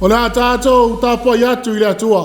O le a tātou tāpua i atu i le atua.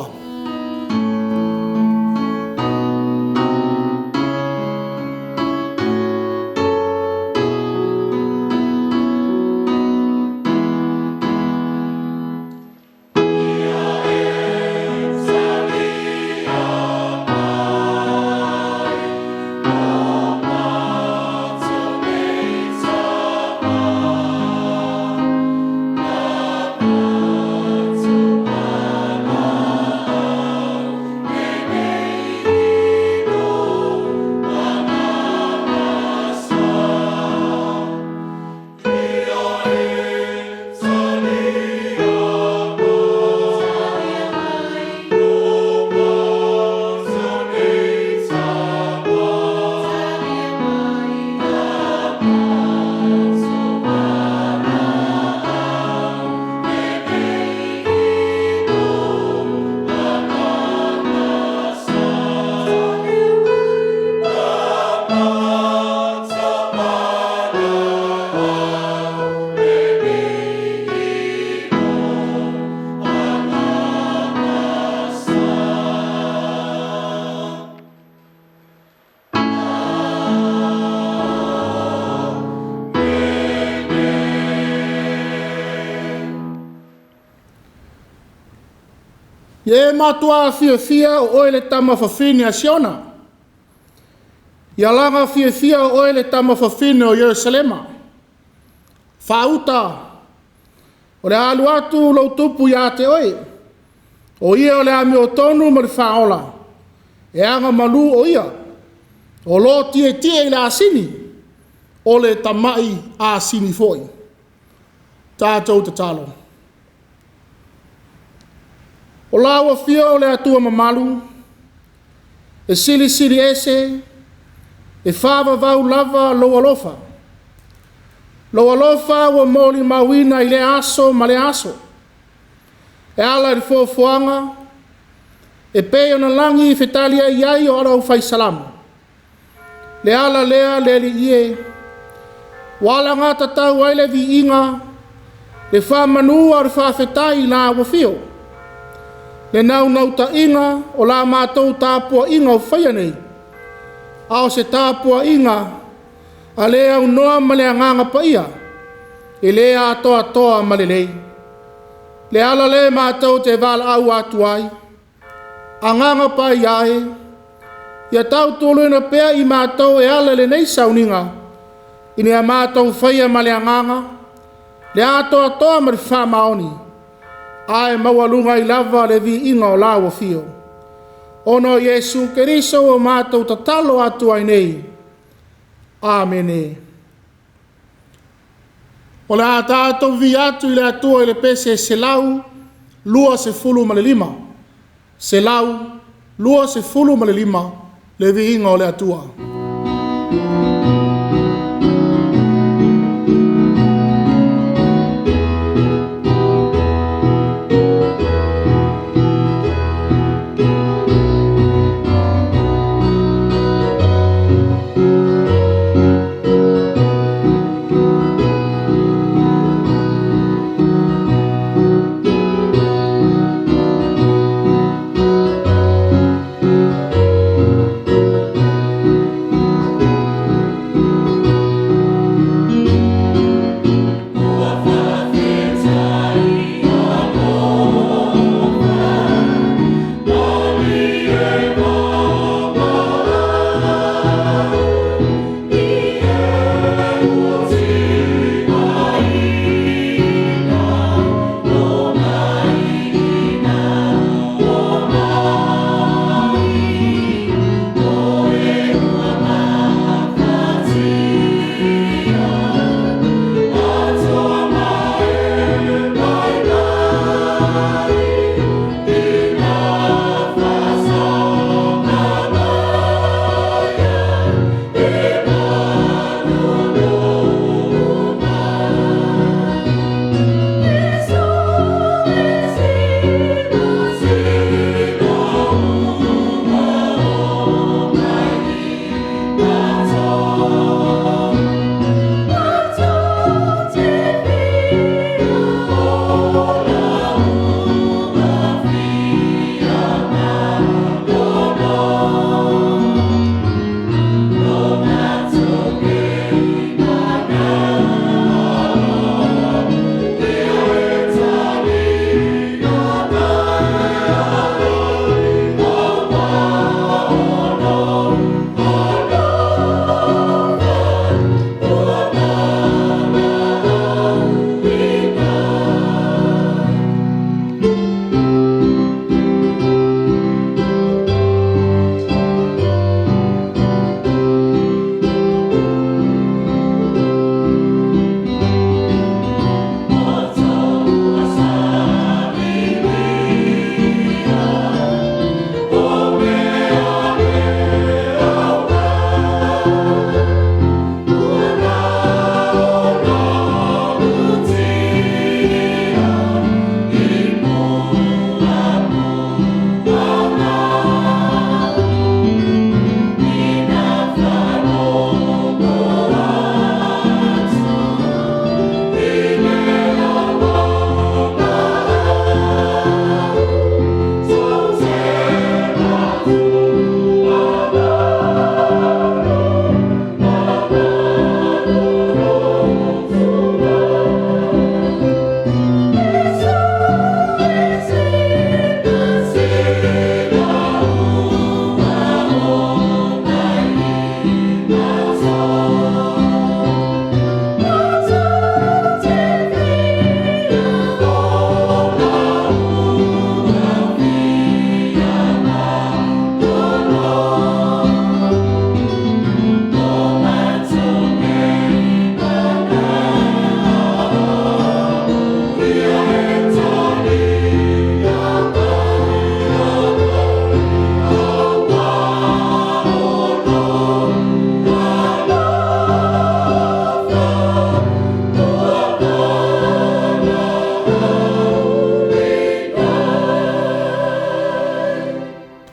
Ye matua fia o ele tama fafine a Siona. Ia langa fia o ele tama fafine o Yerusalema. Fauta. O le alu atu lo tupu ia te oi. O ia o le ami o tonu ma le faola. E anga malu o ia. O lo tie i le asini. O le tamai a asini foi. Tātou te talo. O lawa fia o le atua mamalu, e sili ese, e whawa vau lava loa lofa. Loa lofa wa moli mawina i le aso ma le aso. E ala i fuafuanga, e peo na langi i fetalia iai o arau fai salamu. Le ala lea le li ie, wala ngata tau ai le vi inga, le wha manua le wha fetai na wafio. Le nau ta inga o la mātou tāpua inga o whaia nei. Ao se tāpua inga a le au noa ma le anganga pa ia. E le a toa ma le lei. Le ala le mātou te vala au atu ai. Anganga pa iae. Ia tau tolu ina pea i mātou e ala le nei sauninga. Ine a mātou whaia ma le anganga. Le a toa ma le whamaoni. Ai mawalunga i lava le vi inga o lawa fio. Ono Yesu Keriso o mātou tatalo atu ai nei. Amene. O le a tātou vi atu i le atua i le pese se lau, lua se fulu ma le lima. Se lau, lua se fulu ma le lima, le vi inga o le atua.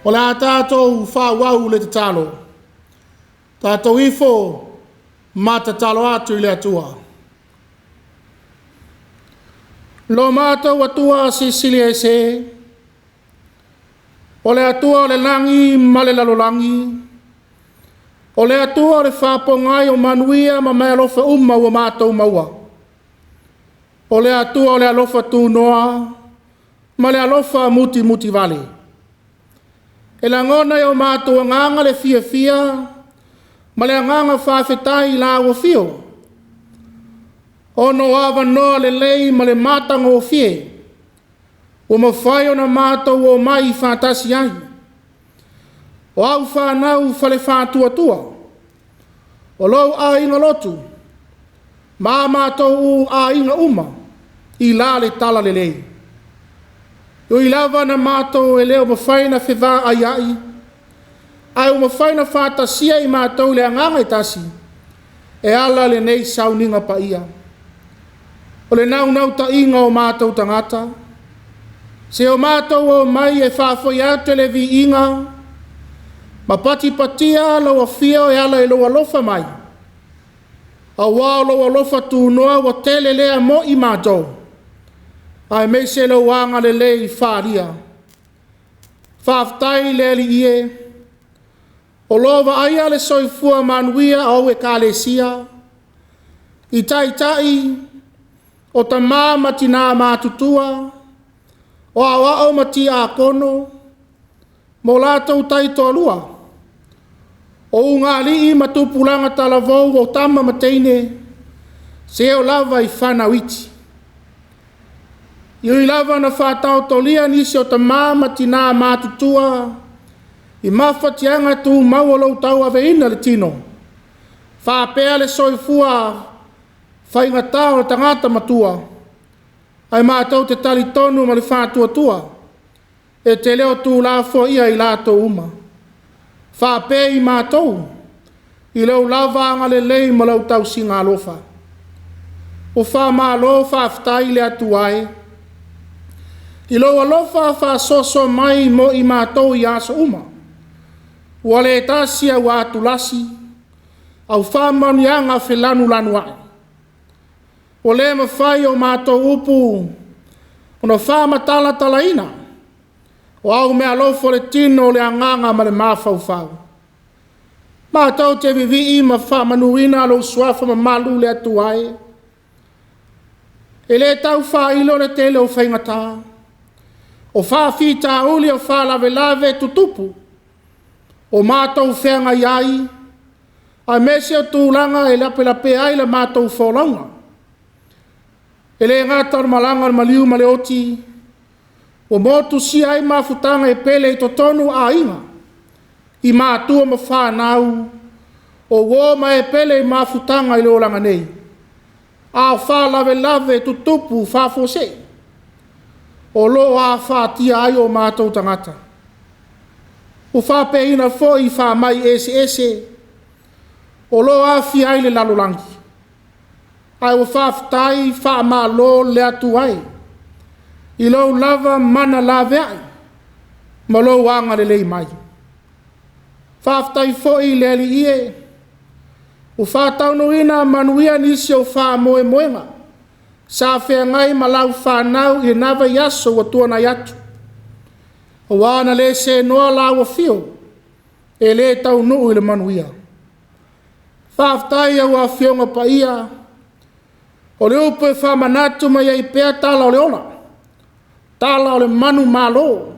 O le a tātou whāwau le te talo. Tātou ifo ma te talo atu i le atua. Lo mātou atua sisili e se. O le atua o le langi ma le lalolangi. O le atua o le whapongai o manuia ma mai alofa umma ua mātou maua. O le atua o le alofa tūnoa ma le alofa muti muti vale. E la ngona o mātou nganga le fia fia ma le nganga whawhetai la ua fio. Ono awa noa le lei ma le matanga o fie. O mawhai o na mātou o mai whātasi ai. O au whanau whale whātua tua. O lau a inga lotu. Mā mātou a inga uma. I la le tala le lei. O i lava na mātou e leo mawhai na whiwa ai ai. Ai o mawhai na whātasia i mātou le anganga i tasi. E ala le nei sauninga pa ia. O le nau nau ta inga o mātou tangata. Se o mātou o mai e whāwhoi ate le vi inga. Ma pati patia laua fia e ala e loa lofa mai. A wā loa lofa tū noa wa tele lea mo i mātou. Ai mei se lo wanga le le i whāria. Whāwhtai le li ie. O lova aia le soifua manuia au e kālesia. I tai tai. O ta māmati nā mātutua. O awa o mati a kono. Mo lātou tai toa lua. O ngā li i matupulanga talavou o tama mateine. Se o lava i whanawiti. I lava na whātau tolia nisi o ta māmati nā mātutua. I mawhatianga tū maualau tau aveina le tino. Whāpea le soifua whaingatā o tangata matua. Ai mātou te tali tonu ma le whātua tua. E te leo tū lāfo ia i lātou uma. Whāpea i mātou. I leo lawanga le lei ma lau tau singa alofa. O wha mālo whāwhtai le atu ai. I lo alofa fa soso mai mo i mātou i aso uma. Ua le tasia ua atulasi. Au wha manianga whelanu lanu ai. O le mawhai o mātou upu. Ono wha matala talaina. O au mea lofo le tino le anganga ma le mawhau whau. Mātou te vivi i ma wha manuina lo suafa ma malu le atu ai. E le tau wha ilo le tele o whaingataa. O wha whita uli o wha lawe lawe tutupu. O mātou whenga iai. A mese o tūlanga e lape lape ai la mātou wholanga. E le ngata o malanga o maliu male oti. O motu si ai mawhutanga e pele i totonu a inga. I mātua ma whanau. O wōma e pele i mawhutanga i leolanga nei. A wha lawe lawe tutupu wha fose. O lo a whātia ai o mātou tangata. O whāpeina fo i wha mai ese ese. O lo a fi ai le lalolangi. Ai o whāwhtai wha mā lo le atu ai. I lo lava mana lawe ai. Ma lo wanga le lei mai. Whāwhtai fo i le ali ie. O whātauno ina manuia nisi o wha moe moenga. Sa whea ngai ma lau whanau i nawa yaso wa tuana yatu. O wana le se noa lawa fio. E le tau nuu i le manuia. Whāwhtai au a whionga pa ia. O le upe whamanatu mai ai pēr tala o le ona. Tala o le manu malo.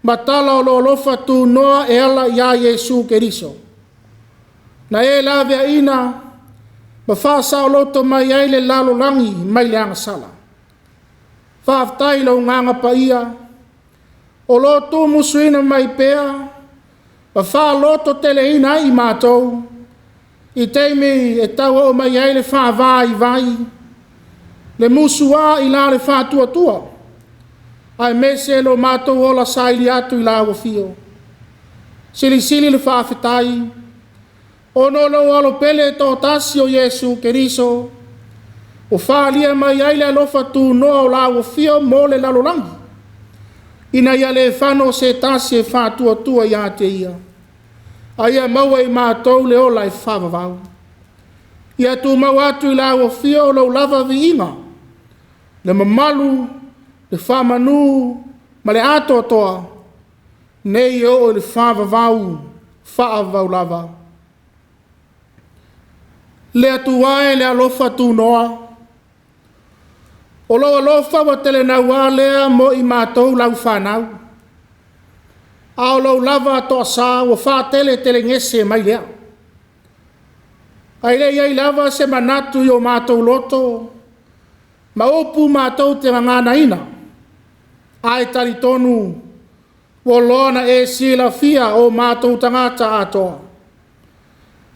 Ma tala o lo lofa tu noa e ala ia Yesu Keriso. Na e la vea ina. Ma whaasa o loto mai ai le lalo langi mai le anga sala. Whaaftai lau nganga pa ia. O loto musuina mai pēr. Ma wha loto tele ina i mātou. I teimi e tau o mai ai le wha vai vai. Le musua i la le wha tua tua. Ai mese lo mātou ola saili atu i la ua fio. Sili sili le wha awhitai. Ono lo alo pele to tasi o Yesu Keriso. O wha lia mai ai le alofa tu noa o la ua fio mo le lalolangi. ina ia le whano se tasi e whātua tua ia te ia. A ia maua i mātou le ola e whawawau. Ia tu mau atu i la ua fia o lau lava vi inga. Le mamalu, le whamanu, ma le ato toa. Nei o le whawawau, whaavau lava. Le atu wae le alofa tu noa. O lo alofa wa tele na wa lea mo i mātou lau whanau. A o lau lava to sa o wha tele ngese mai lea. Ai le iai lava se manatu i o mātou loto. Ma opu mātou te ngana ina. Ai tari tonu. O loana e sila fia o mātou tangata atoa.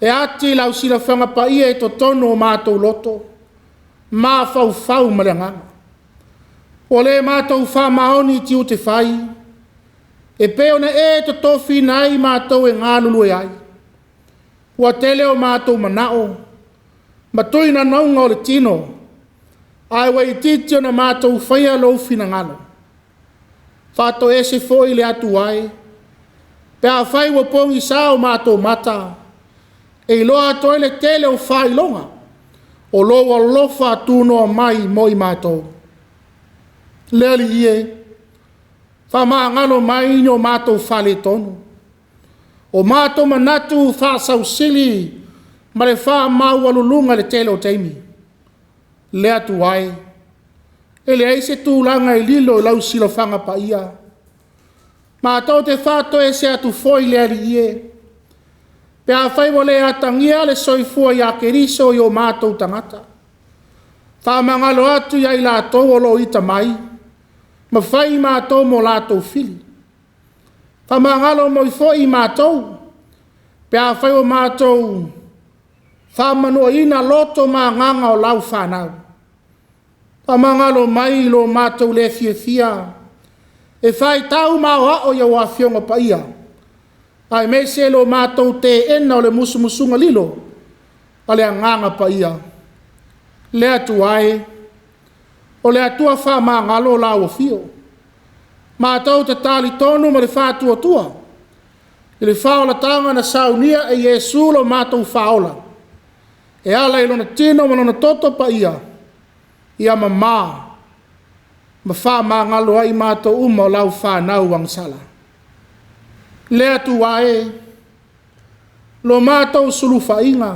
E ati lau sila whanga pa ia e to tono o mātou loto. Mā fau maranganga. O le mātou wha maoni ti o te whai. E peona e to tofi nai mātou e ngālulu e ai. Ua tele o mātou manao. Matui na naunga o le tino. Ai wai titi o na mātou whaia lo fina ngalo. Whato e se foi le atu ai. Pea whai wa pongi sa o mātou mata. E loa toi le tele o whai longa. O loa lofa tuno mai moi mātou. Leli ie. Wha maa ngalo mai no mātou whale tonu. O mātou manatu wha sau sili. Ma le wha mau alulunga le tele o teimi. Le atu ai. E le eise tūlanga i lilo i lau silo whanga pa ia. Mātou te whato e se atu foi leli ie. Pea whai wale atangia le soifua i a keriso i o mātou tangata. Wha mangalo atu i ai lātou o lo ita mai. Ma whai mātou mo lātou fili. Wha mangalo mo i foi mātou. Pea whai o mātou. Wha manua ina loto mā nganga o lau whanau. Wha mangalo mai lo mātou le fia. E whai tau mao hao ia wa fionga pa ia. Ai me se lo mātou te ena o le musumusunga lilo. A le anganga pa ia. Le atu ai. O le atua wha maa ngalo la o fio. Mātou te tali tonu ma le whātua tua. I le whaola tanga na saunia e Yesu lo mātou whaola. E ala i lona tino ma lona toto pa ia. Ia mamā. Ma wha maa ngalo ai mātou uma o lau whanau wang sala. Le atu wae, lo mātou sulu whainga.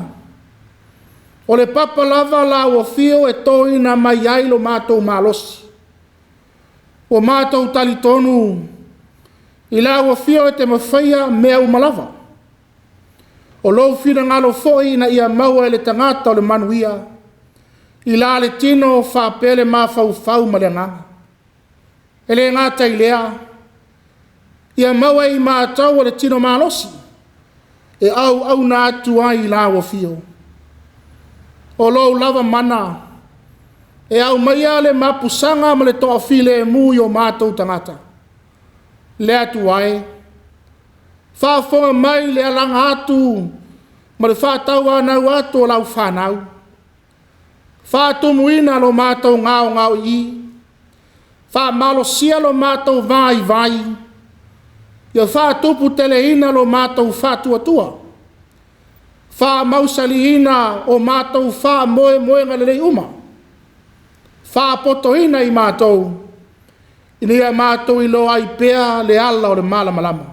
O le papa lava la o fio e toina mai ai lo mātou malosi. O mātou talitonu, i la o fio e te mawhaia mea umalava. O lo fina ngalo foi na ia maua e le tangata o le manuia. I la le tino whapele ma fau ma le nganga. E le ngata i lea. Ia maua i mātou o le tino malosi. E au na atu ai la o fio. O lo lava mana. E au maia le mapusanga ma le toa file e mui o mātou tangata. Le atu ai. Whafonga mai le alanga atu. Ma le whatau anau atu o lau whanau. Whatumuina lo mātou ngao i. Whamalo sia lo mātou vai. Ia whātupu teleina lo mātou whātua. Wha mausaliina o mātou wha moe ngalelei uma. Wha potoina i mātou. Inia mātou i lo ai pea le ala o le malamalama.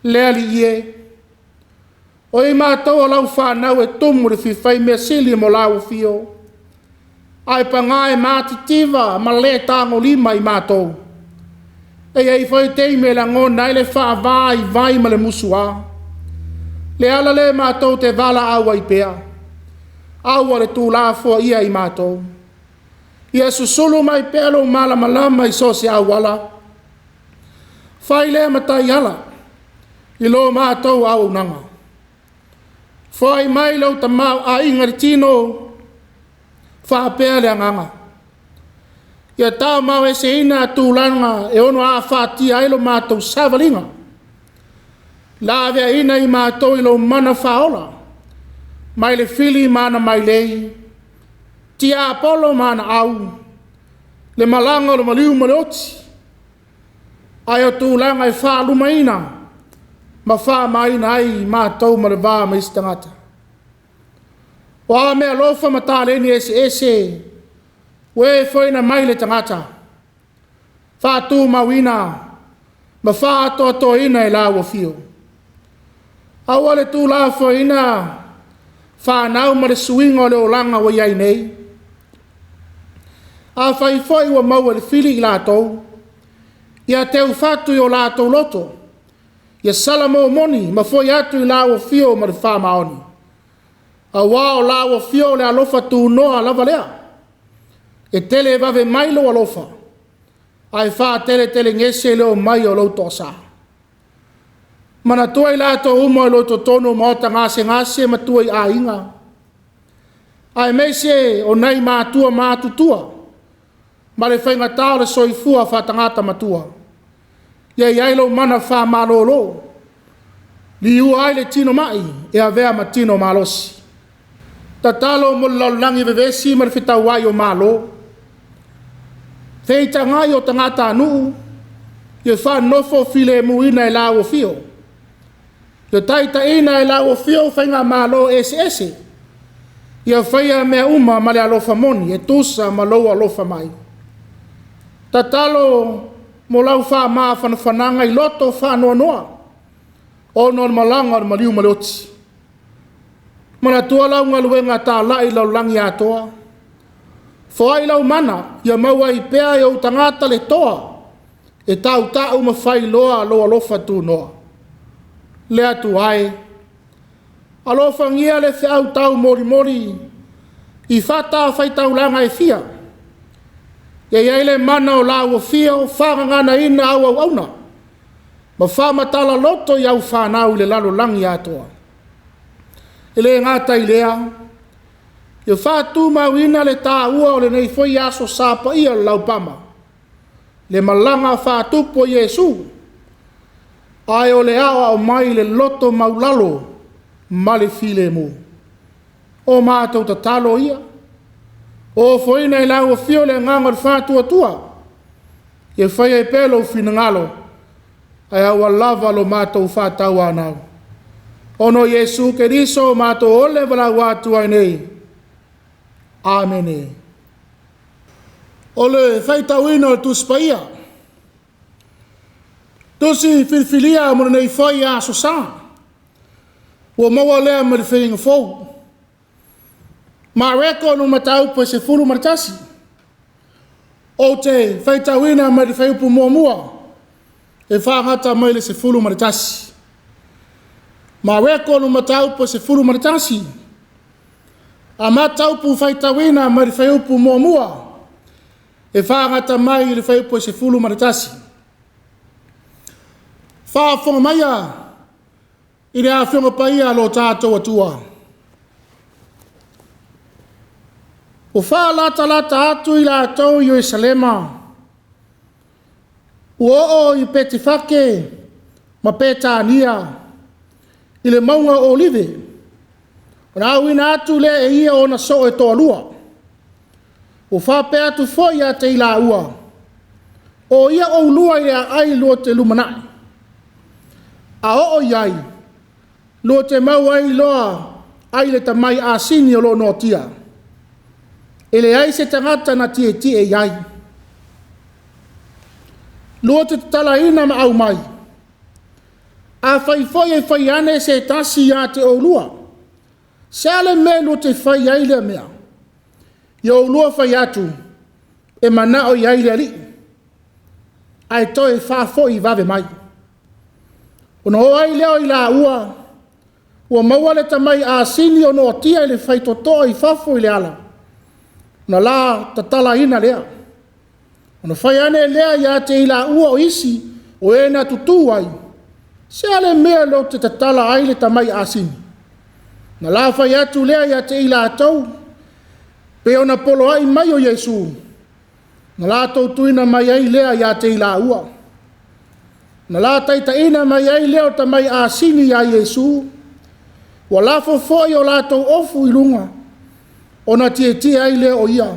Le ali ie. O i mātou o lau whanau e tumu le whiwhai mea sili mo lau fio. Ai pangai mātitiva ma le tango lima i mātou. E ai foi teime la ngona ele fa vai ma le musua. Le ala le mātou te vala aua i pea. Aua le tū la fua ia i mātou. Ia susulu mai pea lo malama i so se awala. Fai le matai ala. I lo mātou au nanga. Fai mai lau tamau a ingaritino. Fa pea le anganga. Ia tau mau e se ina tūlanga e ono a whātia ilo mātou savalinga. Lāwea ina i mātou ilo mana whaola. Mai le fili mana mai lei. Tia apolo mana au. Le malanga lo maliu maleoti. ai o tūlanga e wha lumaina, ma wha maina ai mātou ma le wā ma isi tangata. O a mea lofa ma tāleni ese, we whaina mai le tangata, wha tū mawina, ma wha ato ina e la ua fio. Aua le tū la whaina, wha nau ma le suinga o le olanga wa iai nei. A whai whai wa maua le whili i lātou, ia teu whatu i o lātou loto, ia salamo moni, ma whai atu i la ua fio ma le wha maoni. A wā o la ua fio le alofa tū noa lava lea, e tele vave mai lo alofa, ai wha tele ngese leo mai o lauto o saa. Mana tua i lātou umo i loto tono maota ngase ma tua i a inga. Ai meise o nei mātua mātutua, ma le whainga tau le soifua wha tangata matua. Ia iailo mana wha malolo, li ua ai le tino mai, e a vea ma tino malosi. Ta talo mo laulangi vevesi ma le whitau wai o malo. Theita ngai o tangata anu, ia wha nofo file muina e la o fio. Ia taita ina e la o fio whainga malo ese. Ia whaia mea uma ma le alofa moni, e tusa ma loa alofa mai. Ta talo mo lau wha maa whananga i loto wha noa. O non malanga o maliu maleoti. Mana tua lau ngaluenga tā lai lau langi atoa. Whai lau mana, ia maua i pea i au tangata le toa. E tau ma whai loa lofa tu noa. Le atu ai. Alofa ngia le whiau tau mori. I whata whai tau langa e fia. Ia iaile mana o la ua fia o whangangana ina au auna. Ma whamatala loto i au whanau le lalo langi atoa. Ele ngata i lea. Ia whatu mawina le tā ua o le nei foi aso sāpa ia lau pama. Le malanga whatupo Yesu. Ai o le awa o mai le loto maulalo ma le file mu. O mātou ta talo ia. O foina i lau o fio le ngangar whātua tua. Ia whaia i pelo finangalo. Ai awa lava lo mātou whātau anau. Ono Yesu ke riso mātou ole wala wātu ai nei. Amene. Ole whaitau ina o tuspaia. Tusi filfilia mo nei whai a sosa. Ua maua lea ma le whainga fau. Ma reko no matau po se fulu martasi. O te whaitau ina ma le whaiupu mua. E whangata mai le se fulu martasi. Ma reko no matau po se fulu martasi. A matau pu whaitau ina ma le whaiupu mua. E whangata mai le whaiupu se fulu martasi. Whaafonga maia. I rea whionga paia lo tātou atua. O wha lata atu i la tau i Ierusalema. Ua i pete whake ma petania i le maunga o olive. O na awina atu le e ia o na so e toa lua. O wha pe atu foi a te ila ua. O ia o lua i a ai lua te lumanai. A o iai. Lua te mau ai loa ai le tamai a sini o lo notia. Ele ai se tangata na tie iai. Lua te talaina ma au mai. A fai foi e fai ane se tasi a te o lua. Se ale me lua te fai ai le mea. I o lua fai atu. E mana o iai le ali. Ai toi fa foi vave mai. Ona o ai leo i la ua. Ua maua le tamai a sini o no tia le fai toto i fafo i le ala. Na la tatala ina lea. Ona fai ane lea ia te ila ua o isi o ena tutu ai. Se ale mea lo te tatala ai le tamai asini. Na la fai atu lea ia te ila atau. Pe ona polo ai mai o Yesu. Na la tau tuina mai ai lea ia te ila ua. Na la taita ina mai ai lea o tamai asini ia Yesu. Wa la foi o la tau ofu ilunga. Ona tie ai lea o ia.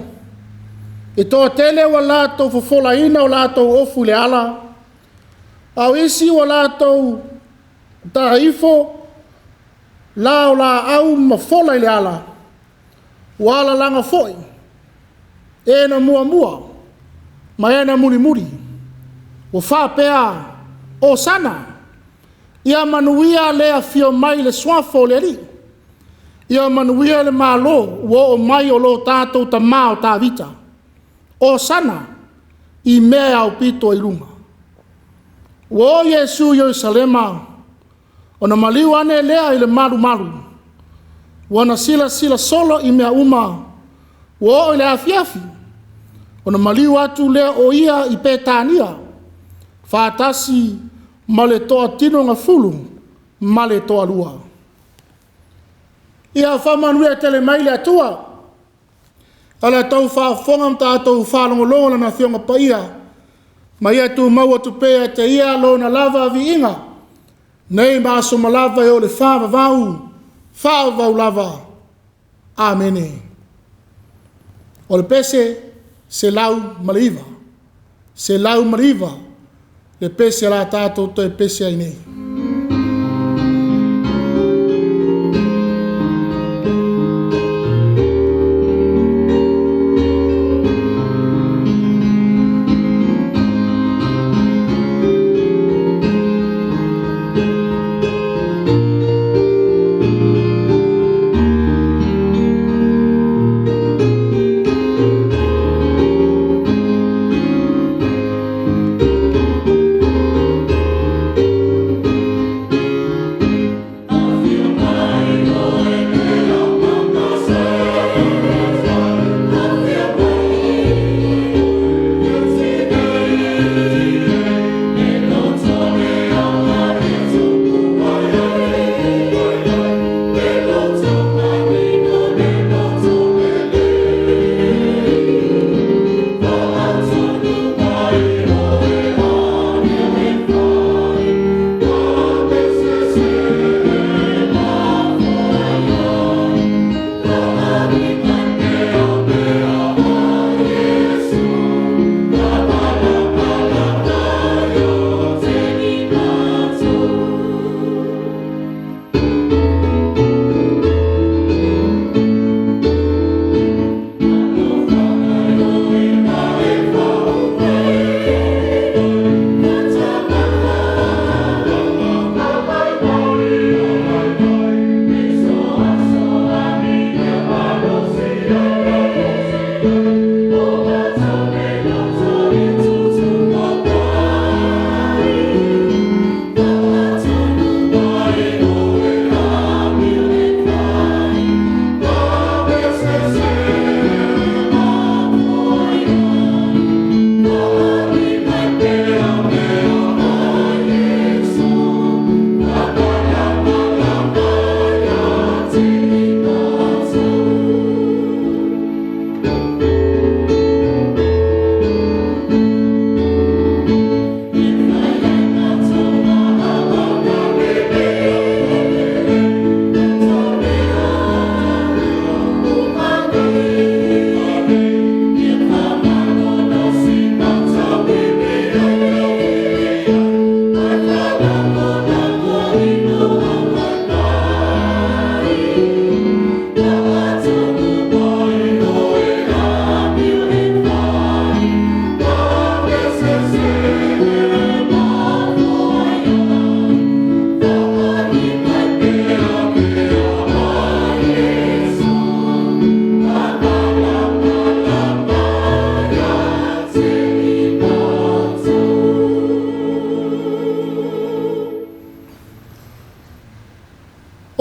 E toa tele wa la tau fofola ina o la tau ofu le ala. Au isi o lātou taifo, la o la au mafola i le ala, wala langa foi, e na mua mua, ma e na muri muri, o whapea o sana, ia manuia lea fio mai le swafo le ri, ia manuia le malo, wo o mai o lo tātou ta mao tā vita, o sana, i mea au pito i runga. Wo Yesu Yerusalema, ona maliu ane lea i le maru maru, wana sila sila solo i mea uma, wo i le afiafi, ona maliu atu lea o ia i petania, whaatasi ma le toa tino ngā fulu, ma le toa lua. Ia whamanue tele mai le atua, ala tau whaafonga mta tau whaalongolonga na whionga paia, ma ia tu maua tu pea te ia lo na lava vi inga, nei maaso malava e o le whaavau lava. Amene. O le pese se lau mariva, se lau mariva, le pese la tātou to e pese ai nei.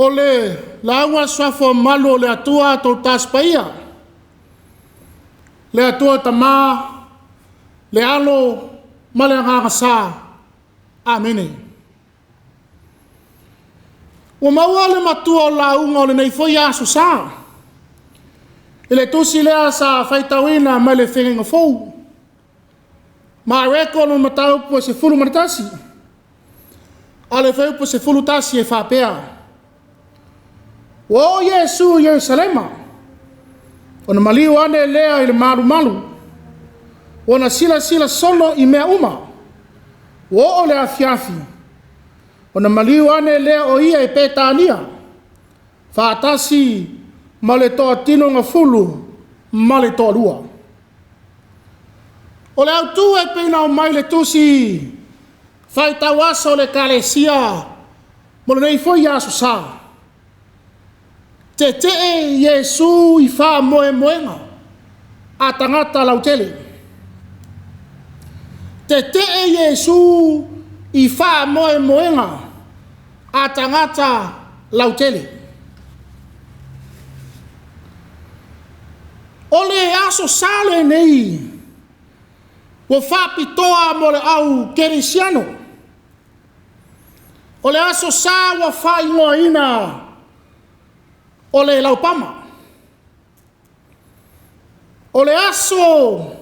O le laua swafo malu le atua tau taspaia. Le atua tamā, le alo, ma le ngākasa. Amene. O maua le matua o launga o le nei foi aso sā. E le tusi lea sa whaitawina ma le whenga fou. Ma reko no matau po se fulu maritasi. A le wheu po se fulu tasi e whapea. O Yesu Yerusalema. O na maliu ane lea i le malu malu. O na sila sila solo i mea uma. o le afiafi. O na maliu ane lea o ia e petania. Whaatasi ma le toa tino ngā fulu ma le toa lua. O le autu e peina o mai le tusi whai tawasa o le kalesia mo le nei foi aso sa. Te Yesu i wha moe moenga a tangata lautele. Te Yesu i wha moe moenga a tangata lautele. O le aso sale nei o whapitoa mo le au kerisiano. O le aso sa wa whaingoa ina o le laupama. O le aso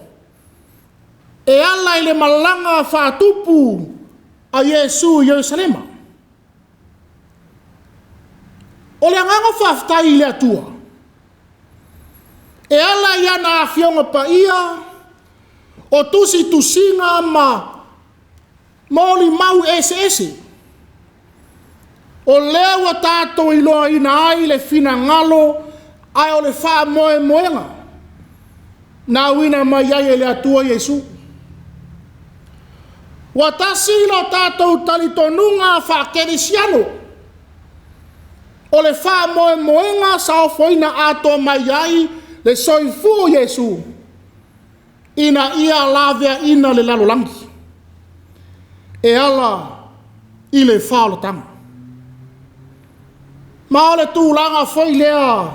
e ala i le malanga whatupu a Yesu i Jerusalema. O le anganga whaftai le atua. E ala i ana fionga pa ia o tusi tusinga ma moli mau ese. O lewa tato i loa ina ai le fina ngalo ai o le wha moe moenga. Na wina mai ai le atua Yesu. Watasi lo tato talitonunga wha kerisiano. O le wha moe moenga sa o foina ato mai ai le soifu Yesu. Ina ia lavea ina le lalolangi. E ala i le wha tanga. Ma o le tūlanga foi lea.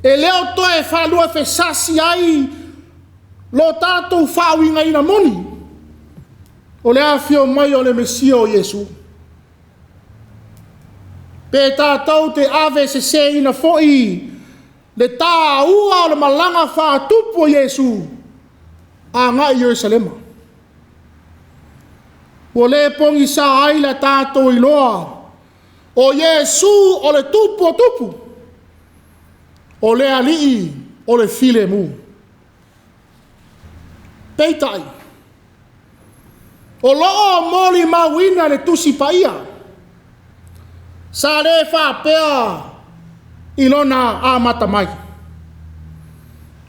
E leo toe whalua fe sasi ai lo tātou whawinga ina moni. O lea fio mai o le Mesia o Yesu. Pe tātou te ave se ina foi le tā ua o le malanga whātupu o Yesu a ngai Jerusalema. O le pongi sa ai la tātou i loa. O Yesu o le tupu o tupu. O le alii o le file mu. Peitai. O loo moli mawina le tusi paia. Sa le whapea ilona a matamai.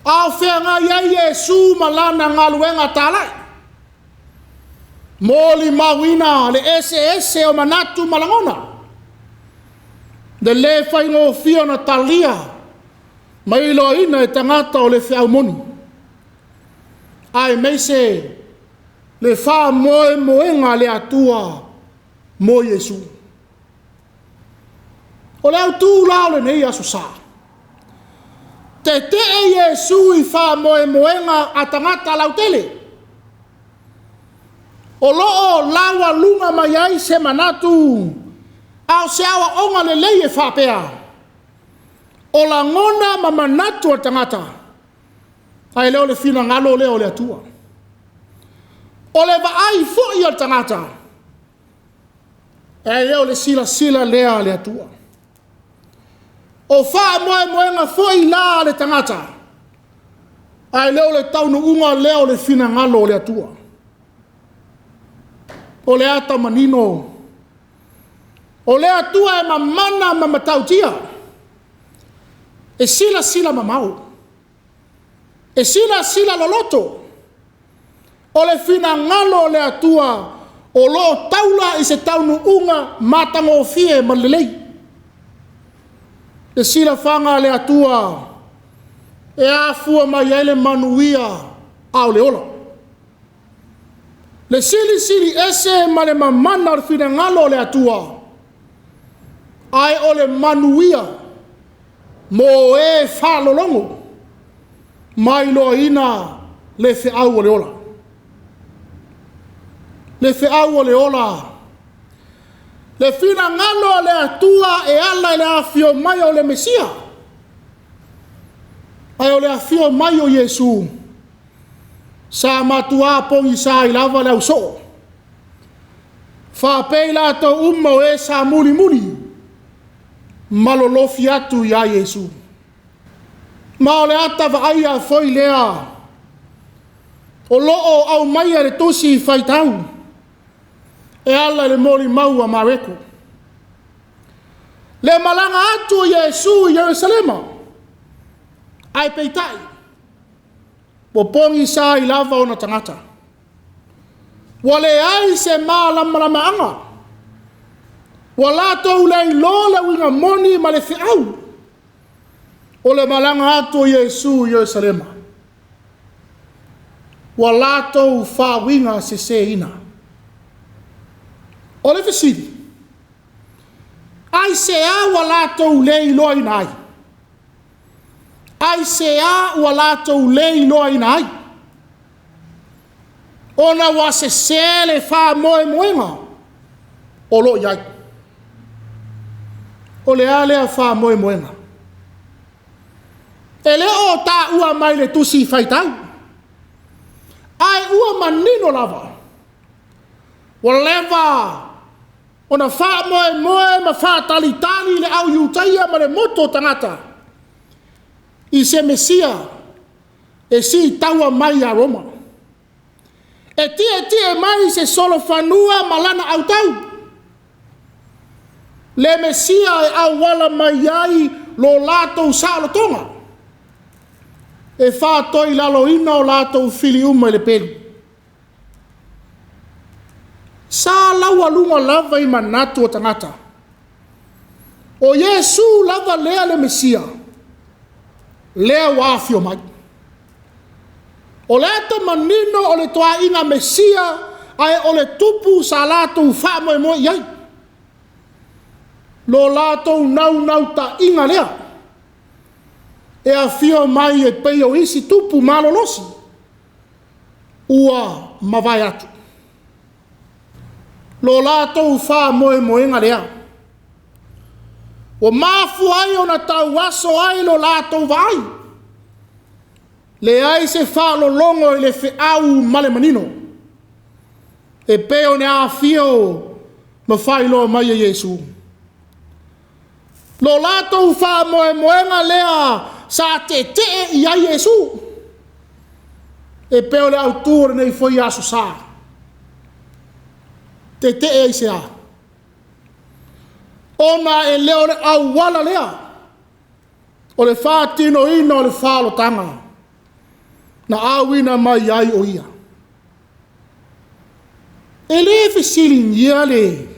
Au whenga ia Yesu malana ngaluenga talai. Moli mawina le ese o manatu malangona. De le whaingo fio na talia, mai lo ina e tangata o le whiau moni. Ai meise, le wha moe moenga le atua mo Yesu. O le au tū lao le nei aso sa. Te Yesu i wha moe moenga a tangata lautele. O loo lawa lunga mai ai se manatu. Au se awa onga le leie whapea. O la ngona ma manatu o tangata. Ai leo le fina ngalo leo le atua. O le vaai fui o tangata. Ai leo le sila lea le atua. O wha moe moenga fui la le tangata. Ai leo le taunu unga leo le fina ngalo le atua. O le ata manino. O le atua e mamana mamatautia. E sila mamau. E sila loloto. O le fina ngalo le atua. O lo taula i se taunu unga matango fie malelei. E sila fanga le atua. E afua mai ele manuia au le ola. Le sili ese ma le mamana le fina ngalo le atua. Ai o le manuia mo e whalolongo mai loa ina le whiau o le ola. Le whiau o le ola. Le fina ngalo le atua e ala le afio mai o le Mesia. Ai o le afio mai o Yesu. Sa matua pongi sa i lava le auso. Whapei la to umma e sa muli. Malolofi atu ia Yesu. Ma o le ata vaia foi lea. O loo au mai le tosi faitau. e ala le moli maua mareko. Le malanga atu Yesu i Yerusalema, ai peitai, popongi sa i lava o na tangata. Wale ai se maa lama anga, wala tau lei lola winga moni ma le whiau, o le malanga atu Yesu i Yerusalema. Wala tau wha winga se ina. O le fesiri, ai se a wala tau lei loa ina ai. Ai se a wala tau lei loa ina ai. Ona wa se le wha moe moenga, o lo iai. O le alea wha moe moenga. E le o ta ua mai le tusi whaitau. Ai ua manino lava. Waleva. Ona wha moe moe ma wha tali le au iutaia ma le moto tangata. I se Mesia. E si taua mai a Roma. E tie mai se solo whanua malana au tau. Le Mesia e au wala mai ai lo lato sa tonga. E wha toi lalo ina o lato fili uma le pelu. Sa laua lunga lava i manatu o tangata. O Yesu lava lea le Mesia. Lea wafio mai. O le ato manino o le toa inga Mesia ai o le tupu sa lato wha moe moe iai. Lo lato nau ta inga lea. E a fio mai e peio isi tupu malolosi. Ua mawai atu. Lo lato wha moe moenga lea. O mafu ai o na tau waso ai lo lato vai. Le ai se wha lo longo i le fe au male manino. E peo ne a fio ma whai loa mai e Yesu. Lo lato wha moe moenga lea sa te i ai Yesu. E peo le auture nei foi aso sa. Te i se a. Ona e leo le au wala lea. O le wha tino ina o le wha lo tanga. Na awina mai ai o ia. E le fesili ngia le.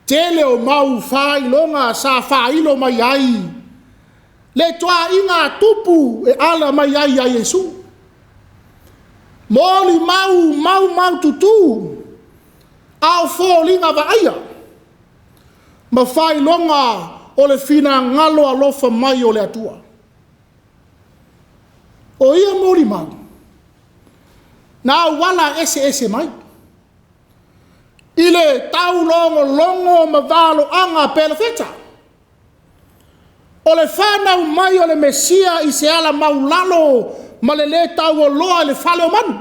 Tele o mau wha ilonga sa wha ilo mai ai. Le toa inga tupu e ala mai ai a Yesu. Moli mau tutu. Au fo linga va aia. Ma fai longa o le fina ngalo alofa mai o le atua. O ia moli mau. Na wala ese mai. Ile tau longo ma valo anga pele feta. O le whanau mai o le Mesia i se ala maulalo ma le tau o loa le whale o manu.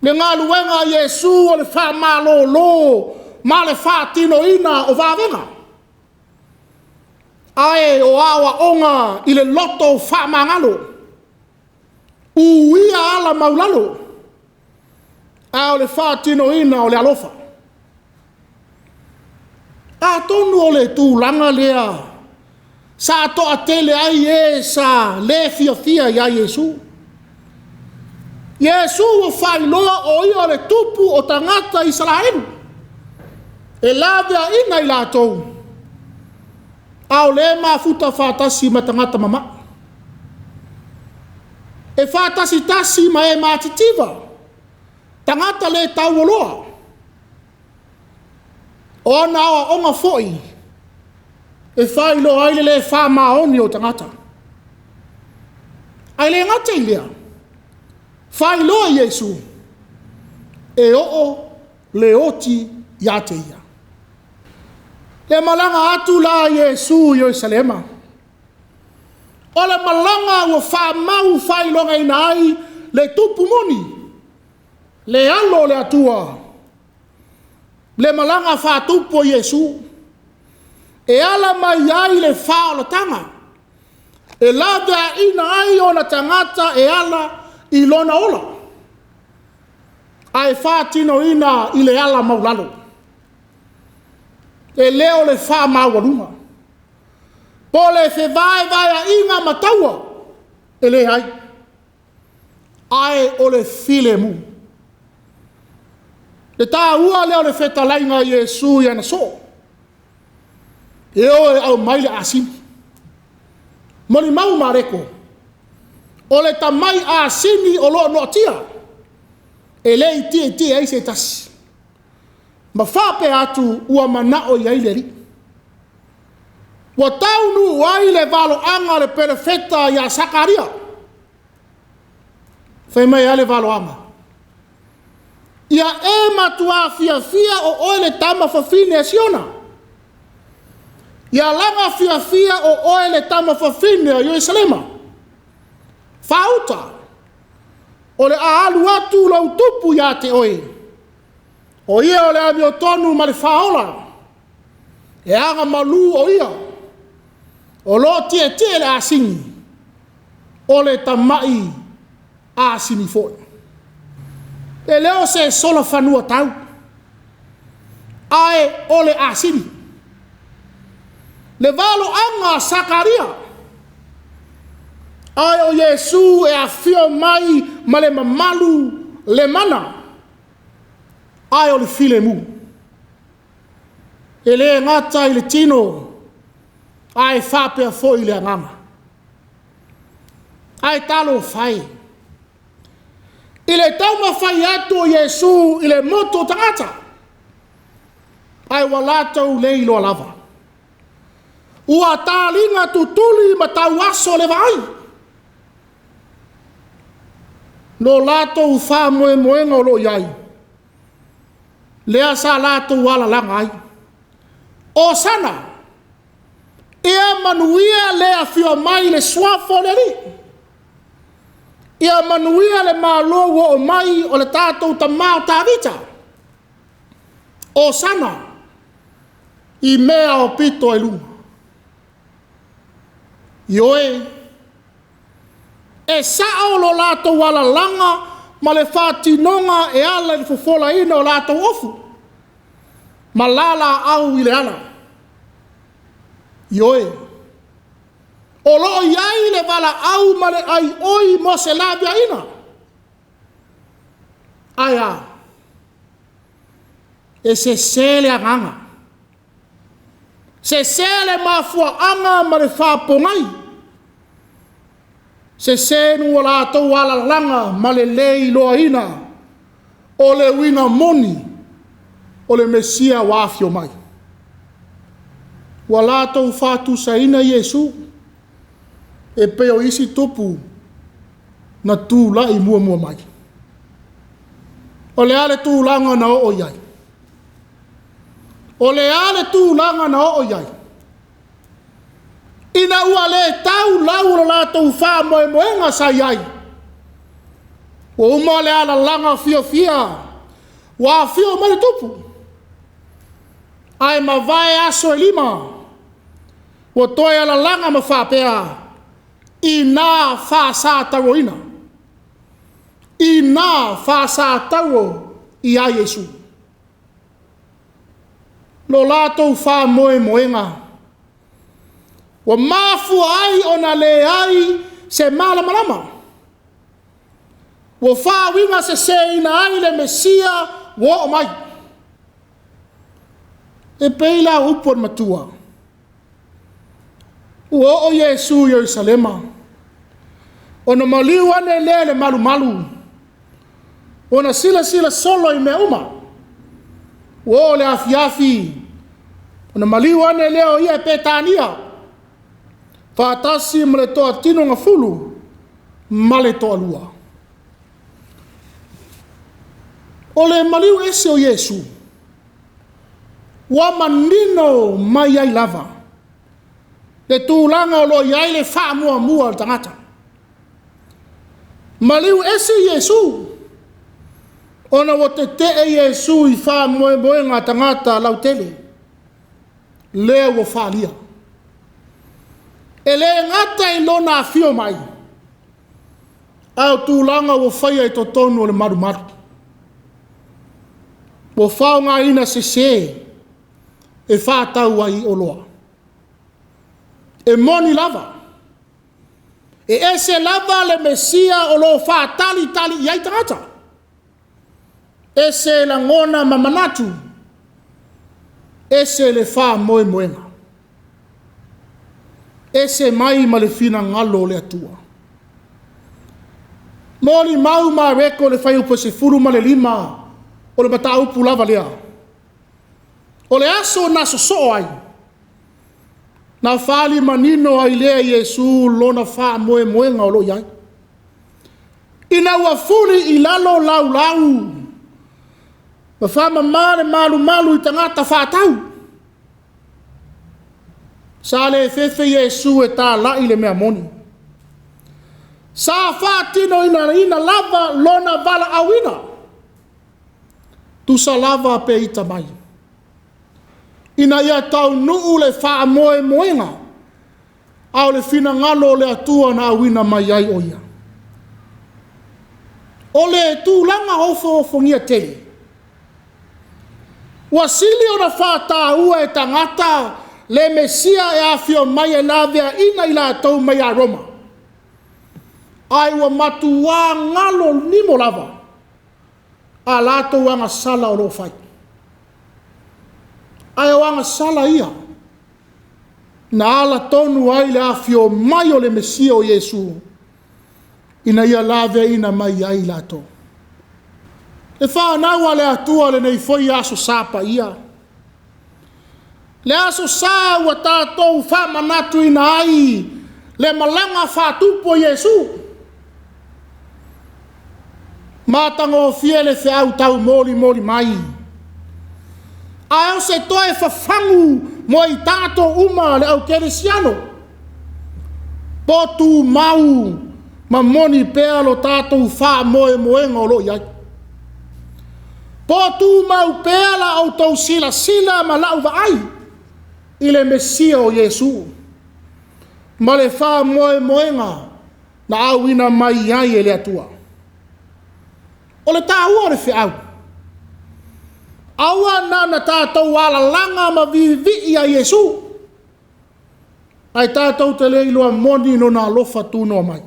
Le ngā luenga Yesu o le wha malo lo ma le wha tino ina o vāwenga. Ae o awa onga i le loto wha mangalo. Uia ala maulalo. A o le wha tino ina o le alofa. A tonu o le tūlanga lea. Sa toa tele ai e sa le fia ia Yesu. Yesu o whailoa o ia le tupu o tangata Israel. E lavea ina i lātou. A o le mafuta whātasi ma tangata mama. E whātasi tasi ma e mātitiva. Tangata le tau o loa. O na o onga foi. E whailo aile le wha maoni o tangata. Aile ngata i lea. Whailo a Yesu. E o le oti ia te ia. Le malanga atu la Yesu Yerusalema. O le malanga o wha mau whailonga ina ai le tupu moni. Le alo le atua. Le malanga wha tupu o Yesu. E ala mai ai le wha o la tanga. E lada ina ai o na tangata e ala i lona ola. ai whātino ina i le ala maulalo. E leo le wha mauarunga. Po le whewai vai a inga mataua. E le hai. Ai o le file mu. Le tā ua leo le whetalainga Iesu i ana so. E o e au maile asini. Moni mau mareko. O le tamai asini o lo notia. E le iti ai se tasi. Ma whape atu ua manao i aileri. Wa taunu wai le valo anga le perefeta ya Sakaria. Whai mai ale valo anga. Ia e matua fia o oele tama whawhine e siona. Ia langa fia o oele tama whawhine a Ierusalema. Whauta. O le aalu atu lau tupu ia te oe. O ia o le ami o tonu ma le whaola. E anga malu o ia. O lo tie le asingi. O le tamai asini foi. E leo se sola whanua tau. Ae o le asini. Le valo anga Sakaria. Ai o Iesu e a fio mai ma le mamalu le mana. Ai o le file mu. E le ngata i le tino. Ai whapea fo i le angama. Ai talo fai. I le tauma fai atu o Iesu i le moto tangata. Ai walatau le ilo lava. Ua tālinga tutuli ma tau aso le vai. No lato ufa moe moenga o lo iai. Lea sa lato wala langa ai. O sana. Ia manuia lea fio mai le swafo le li. Ia manuia le malo o mai o le tatou tamao tavita. O sana. I mea o pito e lunga. Ioe. E sao lo lato wala langa ma le whatinonga e ala i fufola ina o lato ofu. Ma lala au i le ala. Ioe. O lo iai le wala au ma le ai oi mo se labia ina. Aia. E se sele anganga. Se sele mafua anga ma le whapongai. Se senu wala tau wala langa ma le lei loa ina. O le wina moni. O le mesia wafio mai. Wala tau fatu sa ina Iesu. E peo isi tupu. Na tu lai mua mai. O le ale tu langa na o iai. O le ale tu langa na o iai. Ina ua le tau lau la tau wha moe moenga sa iai. O uma le ala langa fia. Wa fio male tupu. Ai ma vai aso e lima. O toi ala langa ma whapea. Ina wha sa taro ina. Ina wha sa taro i a Iesu. Lo lato wha moe moenga. Wa mafu ai ona le ai se malama. Wa wha winga se ina ai le mesia wo o mai. E peila upon matua. O Iesu Yerusalema. Ona maliu ane le malu. Ona sila solo i me uma. O le afiafi. Ona maliu ane leo ia petania. Fatasi male toa tino nga fulu. Male toa lua. O le maliu ese o Iesu. Wa manino mai ai lava. Le tūlanga o lo iai le wha mua al tangata. Maliu ese Iesu. Ona wo te Iesu i wha moenga tangata lau tele. Lea wo wha lia. E le ngata i lona a fio mai. Au tūlanga wo whaia i to tonu o le maru. mo whaonga ina se e whātau ai o loa. E moni lava. E ese lava le Mesia o lo whātali tali iai tangata. Ese la ngona mamanatu. Ese le wha moe moenga. Ese mai ma le fina ngalo le atua. Moli mau ma reko le whai upo se furu ma le lima o le mata upu lava lea. O le aso na so ai. Na whali manino ai lea Yesu lona wha moe moenga o lo iai. Ina ua furi i lalo lau lau. Ma wha mamare malu malu i tangata whātau. Sa le fefe Yesu e tā lai le mea moni. Sa whātino ina lava lona vala awina. Tu sa lava pe ita mai. Ina ia tau nuu le wha moe moenga. Au le fina ngalo le atua na awina mai ai o ia. O le tu langa ofo ngia tele. Wasili o na whātā ua e tangata le Mesia e awhio mai e lavea ina ila tau mai a Roma. Ai wa matua ngalo nimo lava. A lato wanga sala o lo fai. Ai wanga sala ia. Na ala tonu ai le awhio mai o le Mesia o Yesu. Ina ia lavea ina mai ai lato. Le whanau le atua le nei foi aso sapa ia. Le aso sa ua tātou whamanatu ina ai le malanga whātupo Yesu. Mātango fie le whiau tau mori mai. Ai o se toe whawhangu mo i tātou uma le au keresiano. Potu mau ma moni pēa lo tātou wha moe moenga o lo iai. Potu mau pēa la au tau sila ma lau wa ai. Ile Mesia o Yesu. Ma le wha moe moenga na au ina mai ai e le atua. O le tā ua le whiau. Aua na tātou ala langa ma vivi a Yesu. Ai tātou te le iloa moni no na lofa tūnoa mai.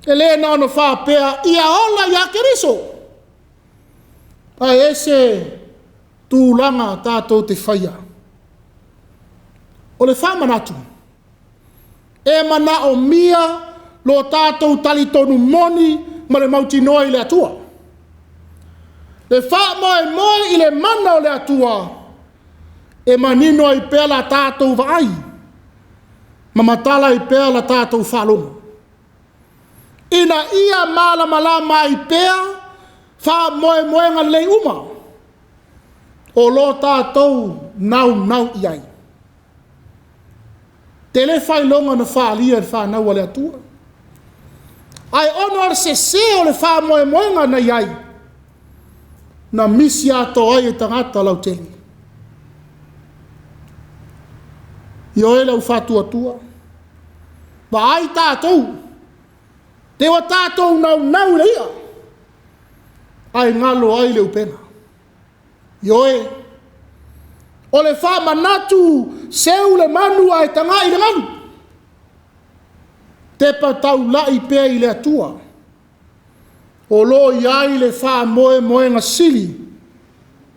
E le na ono wha pēa ia ola ia keriso. Ai ese tūlanga tātou te whaia. O le whamanatu. E mana o mia lo tātou tali tonu moni ma le mauti noa i le atua. Le wha moe i le mana o le atua. E manino i pēa la tātou vaai. Ma matala i pēa la tātou whalonga. Ina ia mala malama i pēa wha moe nga lei uma. O lo tātou nau iai. Te le whai longa na wha alia i wha nau ale atua. Ai ono ar se o le wha moe nga na iai. Na misi ato ai e tangata lau tele. Io e lau wha tua. Ma ai tātou. Te wa tātou nau le ia. Ai ngalo ai le upena. Io e. O le wha manatu seu le manu ai tanga i le manu. Te patau lai pēa i le atua. O lo iai le wha moe nga sili.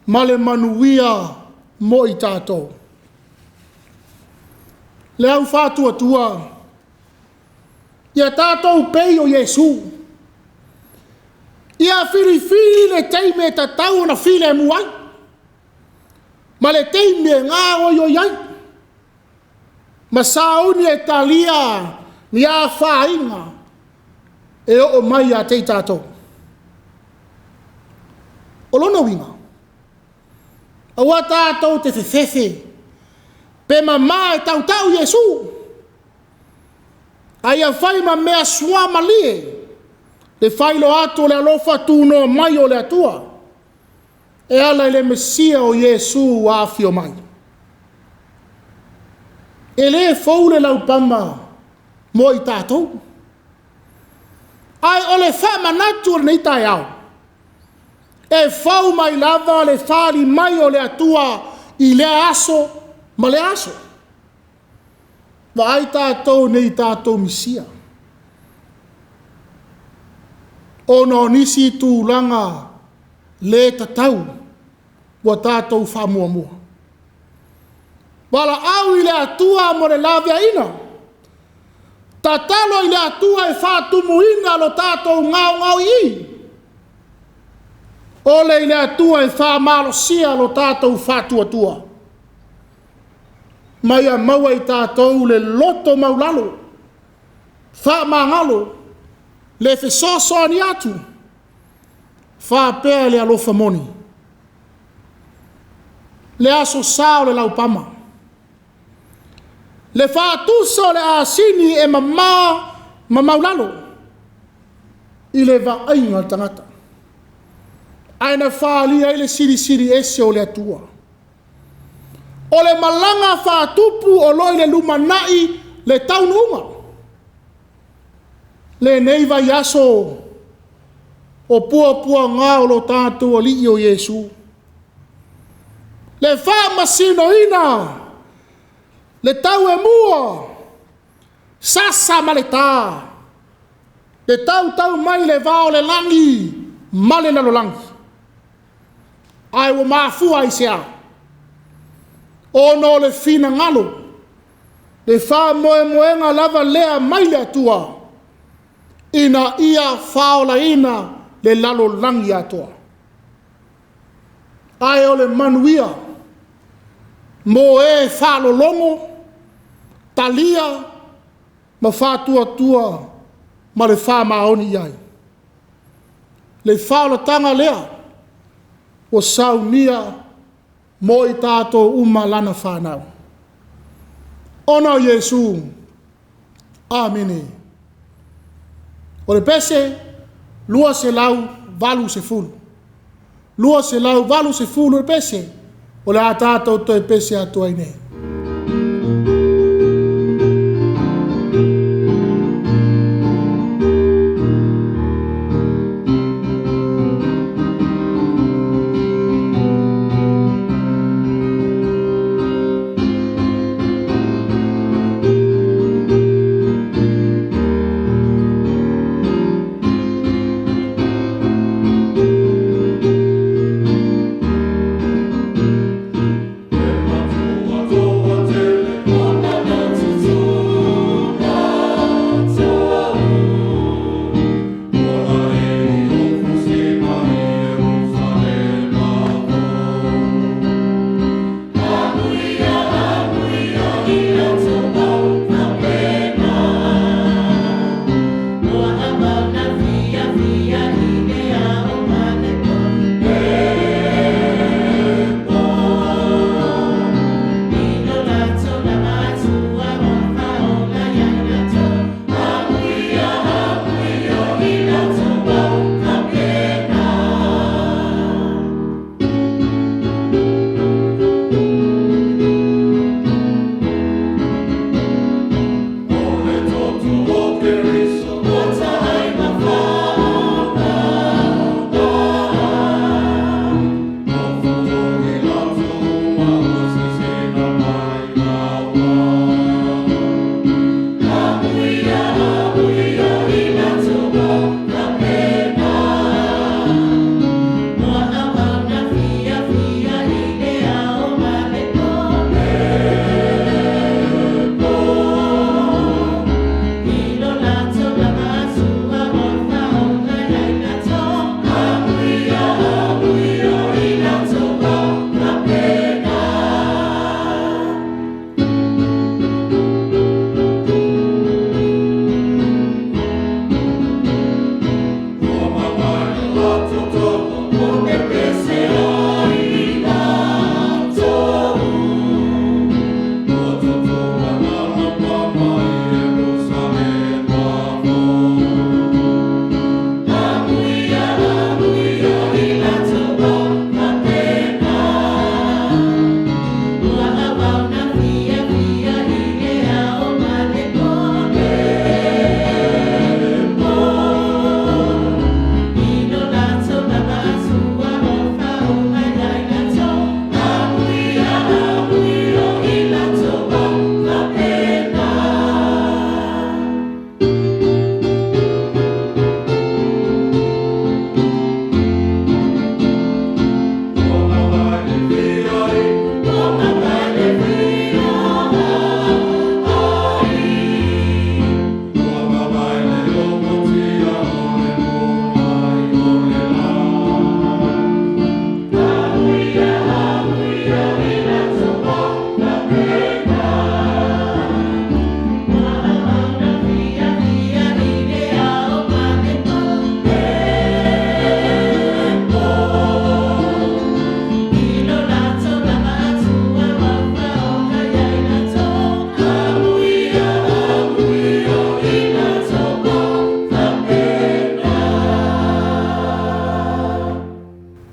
Ma le manuia mo i tātou. Le au wha tua. Ia tātou pei o Yesu. Ia whiri le teime tatau na while muai. Ma le teime ngā o yo iai. Ma sauni e talia ni a whainga. E o mai a te tātou. O lono winga. Awa tātou te whewhewe. Pe mamā e tau Yesu. Ai a whai ma mea sua malie. Le whailo ato le alofa tūno mai o le atua. E ala le Mesia o Yesu a awhio mai. E le foule lau pama mo i tātou. Ai o le wha manatu nei tai au. e fau mai lava le fali mai o le atua i le aso ma le aso. Vai tātou nei tātou misia. Ono nisi tūlanga le tatau wa tātou whamuamua. Wala au i le atua mo le lavia ina. Tatalo i le atua e whātumu ina lo tātou ngau i. Ole i le atua e whamalo sia lo tātou whātuatua. Mai a maua i tātou le loto maulalo. Whamangalo. Le fesoso ani atu. Whapea le alofa moni. Le aso sao le laupama. Le whātuso le asini e maulalo. I le vainga tangata. Aina whaalia i le siri ese o le atua. O le malanga whātupu o loi le lumanai le taununga. Le neiva yaso o pua ngā o lo tātou o li o Yesu. Le wha masino ina, le tau e mua, sasa ma le tā. Le tau mai le vao le langi, ma le lalo langi. Ai o mafua i sea. Ono le fina ngalo, le wha moenga lava lea mai le atua. Ina ia faola ina le lalo langi atoa. Ai o le manuia, mo e whalo longo, talia, ma whātua ma le wha maoni iai. Le faola tanga lea, o saunia mo i tātou uma lana whanau. Ona Yesu, amene. O le pese, lua se lau, valu se fulu. Lua se lau, valu se fulu le pese. O le tātou toi pese atua i nei. Tua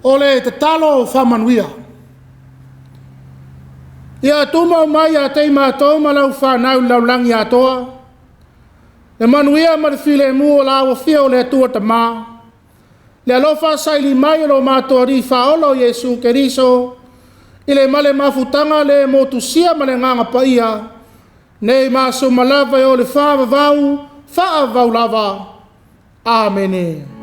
o le te talo whamanuia. Ia tuma mai a te mātou malau whanau laulangi atoa. E manuia ma te while mu o la awa whia o le atua ta mā. Le alofa saili mai lo mātua ri whaolo Yesu Keriso. I le male mafutanga le motusia ma le nganga paia. Nei maso malava o le whaava vau lava. Amene.